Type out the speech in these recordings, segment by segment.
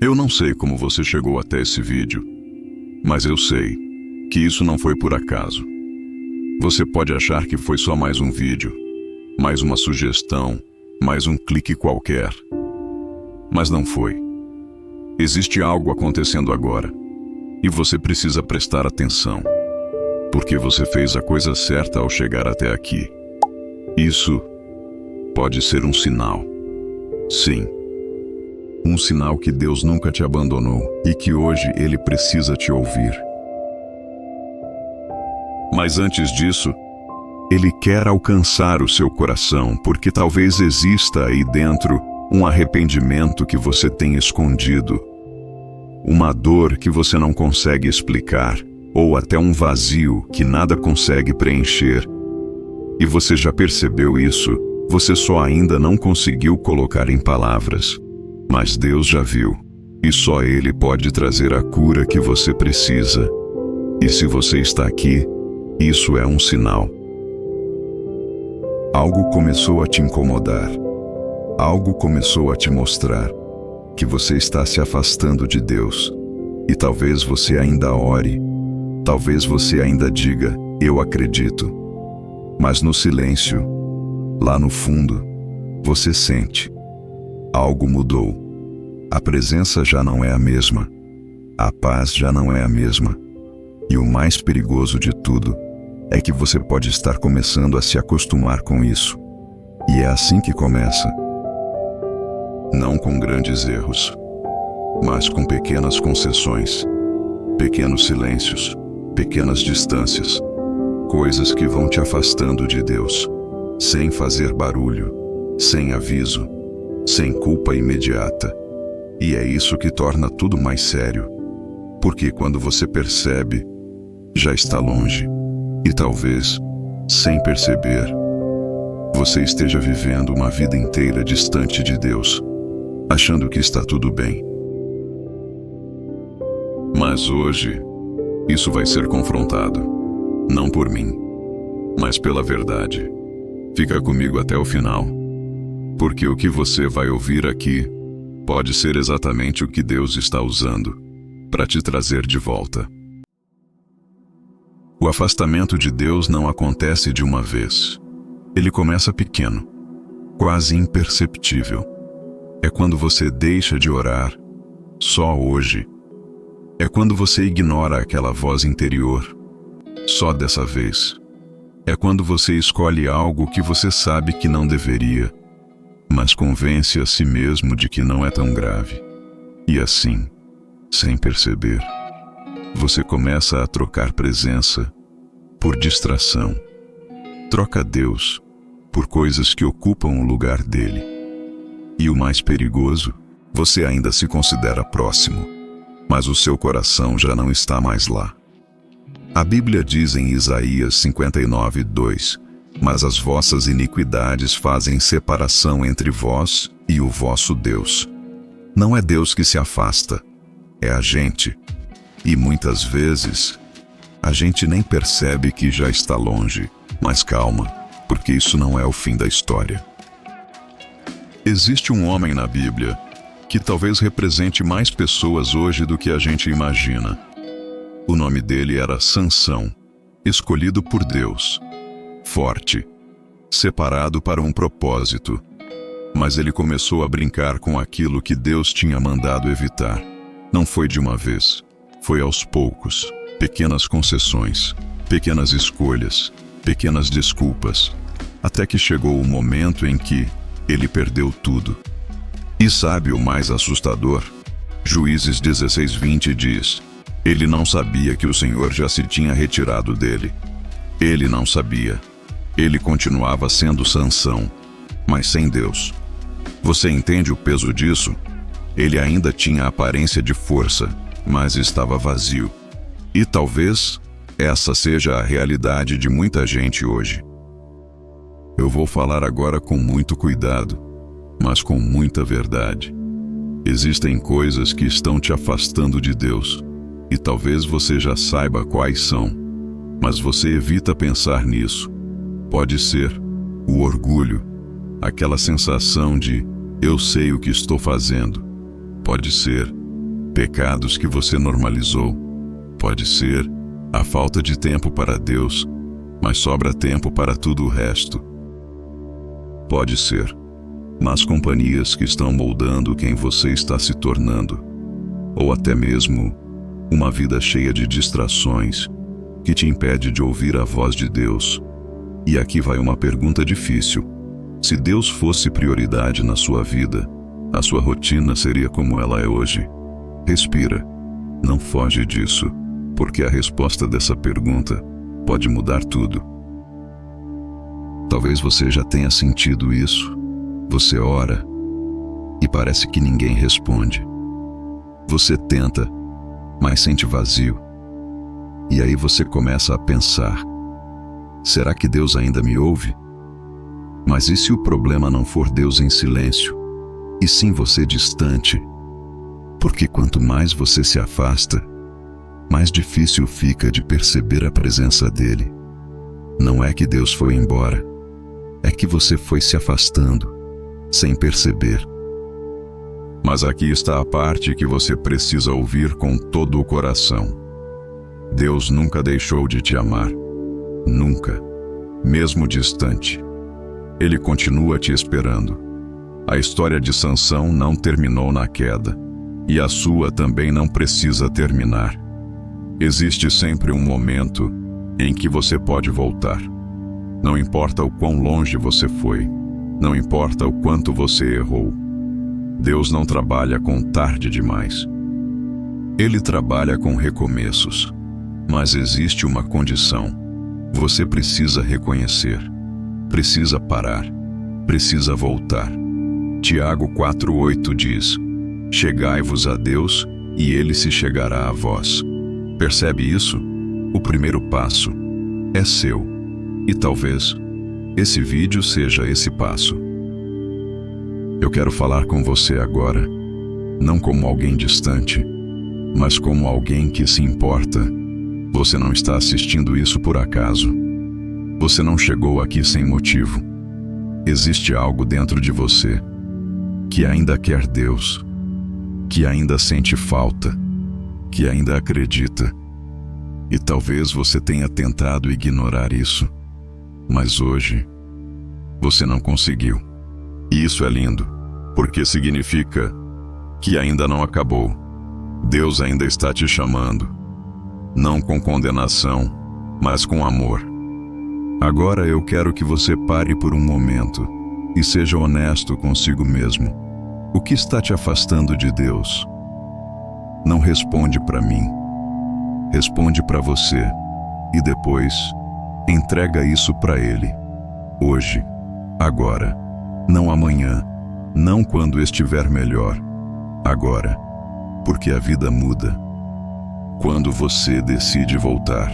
Eu não sei como você chegou até esse vídeo, mas eu sei que isso não foi por acaso. Você pode achar que foi só mais um vídeo, mais uma sugestão, mais um clique qualquer. Mas não foi. Existe algo acontecendo agora, e você precisa prestar atenção, porque você fez a coisa certa ao chegar até aqui. Isso pode ser um sinal. Sim. Um sinal que Deus nunca te abandonou e que hoje Ele precisa te ouvir. Mas antes disso, Ele quer alcançar o seu coração, porque talvez exista aí dentro um arrependimento que você tem escondido, uma dor que você não consegue explicar, ou até um vazio que nada consegue preencher. E você já percebeu isso, você só ainda não conseguiu colocar em palavras. Mas Deus já viu, e só Ele pode trazer a cura que você precisa. E se você está aqui, isso é um sinal. Algo começou a te incomodar. Algo começou a te mostrar que você está se afastando de Deus. E talvez você ainda ore, talvez você ainda diga, eu acredito. Mas no silêncio, lá no fundo, você sente. Algo mudou. A presença já não é a mesma. A paz já não é a mesma. E o mais perigoso de tudo é que você pode estar começando a se acostumar com isso. E é assim que começa. Não com grandes erros, mas com pequenas concessões, pequenos silêncios, pequenas distâncias, coisas que vão te afastando de Deus, sem fazer barulho, sem aviso, sem culpa imediata. E é isso que torna tudo mais sério, porque quando você percebe, já está longe, e talvez, sem perceber, você esteja vivendo uma vida inteira distante de Deus, achando que está tudo bem. Mas hoje, isso vai ser confrontado, não por mim, mas pela verdade. Fica comigo até o final, porque o que você vai ouvir aqui pode ser exatamente o que Deus está usando para te trazer de volta. O afastamento de Deus não acontece de uma vez. Ele começa pequeno, quase imperceptível. É quando você deixa de orar, só hoje. É quando você ignora aquela voz interior, só dessa vez. É quando você escolhe algo que você sabe que não deveria, mas convence a si mesmo de que não é tão grave. E assim, sem perceber, você começa a trocar presença por distração. Troca Deus por coisas que ocupam o lugar dele. E o mais perigoso, você ainda se considera próximo, mas o seu coração já não está mais lá. A Bíblia diz em Isaías 59:2, mas as vossas iniquidades fazem separação entre vós e o vosso Deus. Não é Deus que se afasta, é a gente. E muitas vezes, a gente nem percebe que já está longe. Mas calma, porque isso não é o fim da história. Existe um homem na Bíblia que talvez represente mais pessoas hoje do que a gente imagina. O nome dele era Sansão, escolhido por Deus, forte, separado para um propósito. Mas ele começou a brincar com aquilo que Deus tinha mandado evitar. Não foi de uma vez, foi aos poucos, pequenas concessões, pequenas escolhas, pequenas desculpas, até que chegou o momento em que ele perdeu tudo. E sabe o mais assustador? Juízes 16:20 diz: ele não sabia que o Senhor já se tinha retirado dele. Ele não sabia. Ele continuava sendo Sansão, mas sem Deus. Você entende o peso disso? Ele ainda tinha a aparência de força, mas estava vazio. E talvez essa seja a realidade de muita gente hoje. Eu vou falar agora com muito cuidado, mas com muita verdade. Existem coisas que estão te afastando de Deus, e talvez você já saiba quais são, mas você evita pensar nisso. Pode ser o orgulho, aquela sensação de eu sei o que estou fazendo. Pode ser pecados que você normalizou. Pode ser a falta de tempo para Deus, mas sobra tempo para tudo o resto. Pode ser más companhias que estão moldando quem você está se tornando, ou até mesmo uma vida cheia de distrações que te impede de ouvir a voz de Deus. E aqui vai uma pergunta difícil. Se Deus fosse prioridade na sua vida, a sua rotina seria como ela é hoje? Respira. Não foge disso, porque a resposta dessa pergunta pode mudar tudo. Talvez você já tenha sentido isso. Você ora e parece que ninguém responde. Você tenta, mas sente vazio. E aí você começa a pensar: será que Deus ainda me ouve? Mas e se o problema não for Deus em silêncio, e sim você distante? Porque quanto mais você se afasta, mais difícil fica de perceber a presença dele. Não é que Deus foi embora, é que você foi se afastando, sem perceber. Mas aqui está a parte que você precisa ouvir com todo o coração. Deus nunca deixou de te amar. Nunca. Mesmo distante. Ele continua te esperando. A história de Sansão não terminou na queda. E a sua também não precisa terminar. Existe sempre um momento em que você pode voltar. Não importa o quão longe você foi. Não importa o quanto você errou. Deus não trabalha com tarde demais. Ele trabalha com recomeços. Mas existe uma condição. Você precisa reconhecer. Precisa parar. Precisa voltar. Tiago 4:8 diz: chegai-vos a Deus, e Ele se chegará a vós. Percebe isso? O primeiro passo é seu. E talvez esse vídeo seja esse passo. Eu quero falar com você agora, não como alguém distante, mas como alguém que se importa. Você não está assistindo isso por acaso. Você não chegou aqui sem motivo. Existe algo dentro de você que ainda quer Deus, que ainda sente falta, que ainda acredita. E talvez você tenha tentado ignorar isso, mas hoje você não conseguiu. E isso é lindo, porque significa que ainda não acabou. Deus ainda está te chamando, não com condenação, mas com amor. Agora eu quero que você pare por um momento e seja honesto consigo mesmo. O que está te afastando de Deus? Não responde para mim. Responde para você e depois entrega isso para Ele. Hoje, agora, não amanhã, não quando estiver melhor. Agora, porque a vida muda quando você decide voltar.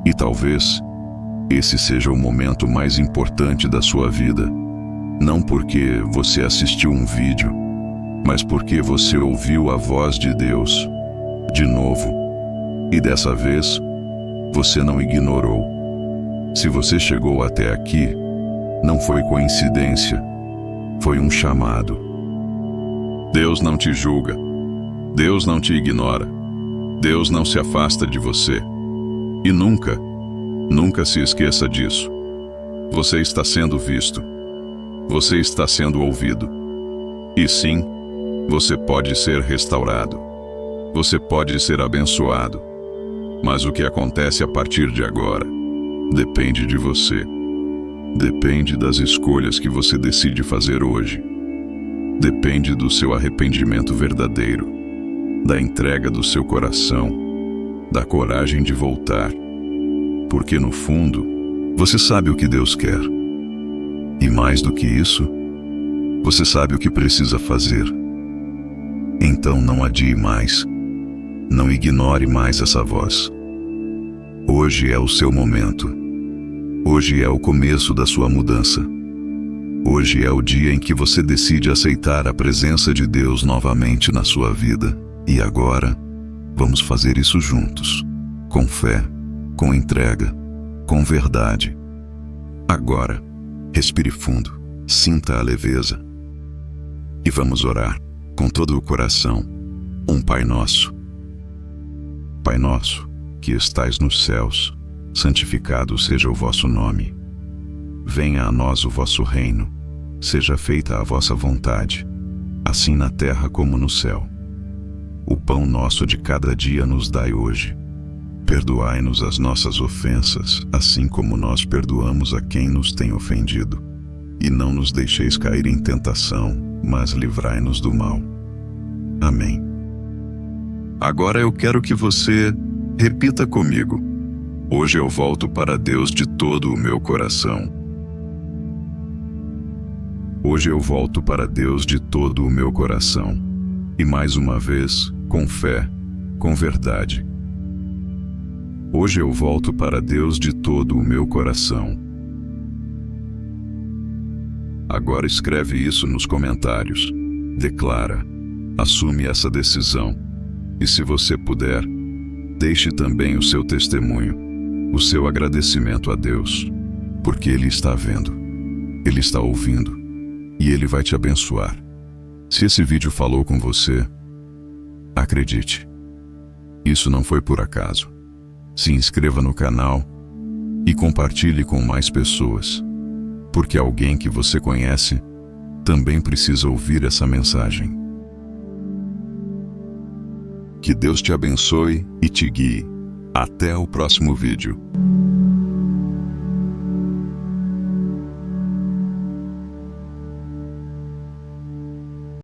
E talvez esse seja o momento mais importante da sua vida. Não porque você assistiu um vídeo, mas porque você ouviu a voz de Deus de novo. E dessa vez, você não ignorou. Se você chegou até aqui, não foi coincidência, foi um chamado. Deus não te julga. Deus não te ignora. Deus não se afasta de você. E nunca se esqueça disso. Você está sendo visto. Você está sendo ouvido. E sim, você pode ser restaurado. Você pode ser abençoado. Mas o que acontece a partir de agora depende de você. Depende das escolhas que você decide fazer hoje. Depende do seu arrependimento verdadeiro, da entrega do seu coração, da coragem de voltar. Porque no fundo, você sabe o que Deus quer. E mais do que isso, você sabe o que precisa fazer. Então não adie mais. Não ignore mais essa voz. Hoje é o seu momento. Hoje é o começo da sua mudança. Hoje é o dia em que você decide aceitar a presença de Deus novamente na sua vida. E agora, vamos fazer isso juntos. Com fé, com entrega, com verdade. Agora, respire fundo, sinta a leveza. E vamos orar, com todo o coração. Um Pai Nosso. Pai nosso, que estais nos céus, santificado seja o vosso nome. Venha a nós o vosso reino, seja feita a vossa vontade, assim na terra como no céu. O pão nosso de cada dia nos dai hoje. Perdoai-nos as nossas ofensas, assim como nós perdoamos a quem nos tem ofendido. E não nos deixeis cair em tentação, mas livrai-nos do mal. Amém. Agora eu quero que você repita comigo. Hoje eu volto para Deus de todo o meu coração. Hoje eu volto para Deus de todo o meu coração. E mais uma vez, com fé, com verdade. Hoje eu volto para Deus de todo o meu coração. Agora escreve isso nos comentários. Declara. Assume essa decisão. E se você puder, deixe também o seu testemunho, o seu agradecimento a Deus, porque Ele está vendo, Ele está ouvindo e Ele vai te abençoar. Se esse vídeo falou com você, acredite, isso não foi por acaso. Se inscreva no canal e compartilhe com mais pessoas, porque alguém que você conhece também precisa ouvir essa mensagem. Que Deus te abençoe e te guie. Até o próximo vídeo.